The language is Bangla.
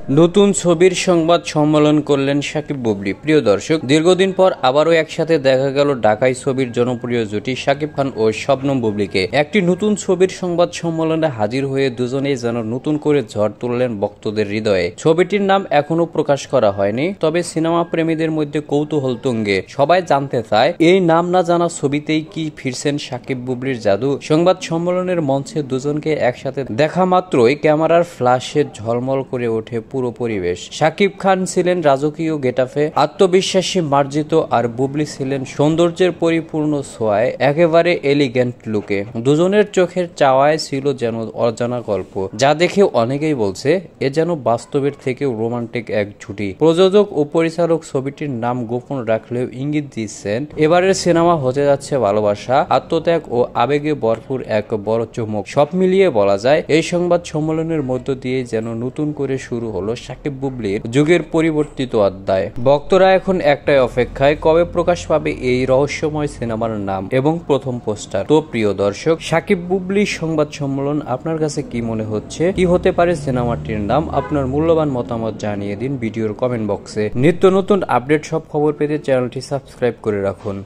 নতুন ছবির সংবাদ সম্মেলন করলেন শাকিব বুবলি। প্রিয় দর্শক, দীর্ঘদিন পর আবারও একসাথে দেখা গেল ঢাকাই ছবির জনপ্রিয় জুটি শাকিব খান ও শবনম বুবলিকে। একটি নতুন ছবির সংবাদ সম্মেলনে হাজির হয়ে দুজনেই যেন নতুন করে ঝড় তুললেন ভক্তদের হৃদয়ে। ছবিটির নাম এখনো প্রকাশ করা হয়নি, তবে সিনেমা প্রেমীদের মধ্যে কৌতূহল তুঙ্গে। সবাই জানতে চায় এই নাম না জানা ছবিতেই কি ফিরছেন শাকিব বুবলির জাদু। সংবাদ সম্মেলনের মঞ্চে দুজনকে একসাথে দেখা মাত্রই ক্যামেরার ফ্ল্যাশে ঝলমল করে ওঠে পুরো পরিবেশ। শাকিব খান ছিলেন রাজকীয় গেটাফে, আত্মবিশ্বাসী মার্জিত, আর বুবলি ছিলেন সৌন্দর্যের পরিপূর্ণ ছোঁয়ায় একেবারে এলিগেন্ট লুকে। দুজনের চোখের চাওয়ায় ছিল যেন অজানা গল্প, যা দেখে অনেকেই বলছে এ যেন বাস্তবের থেকেও রোমান্টিক এক জুটি। প্রযোজক ও পরিচালক ছবিটির নাম গোপন রাখলেও ইঙ্গিত দিচ্ছেন এবারের সিনেমা হতে যাচ্ছে ভালোবাসা, আত্মত্যাগ ও আবেগে ভরপুর এক বড় চমক। সব মিলিয়ে বলা যায় এই সংবাদ সম্মেলনের মধ্য দিয়ে যেন নতুন করে শুরু হলো শাকিব বুবলির যুগের পরিবর্তিত অধ্যায়। ভক্তরা এখন একটাই অপেক্ষায়, কবে প্রকাশ পাবে এই রহস্যময় সিনেমার নাম এবং প্রথম পোস্টার। তো প্রিয় দর্শক, শাকিব বুবলির সংবাদ সম্মেলন আপনার কাছে কি মনে হচ্ছে? কি হতে পারে সিনেমাটির নাম? আপনার মূল্যবান মতামত জানিয়ে দিন ভিডিওর কমেন্ট বক্সে। নিত্য নতুন আপডেট সব খবর পেতে চ্যানেলটি সাবস্ক্রাইব করে রাখুন।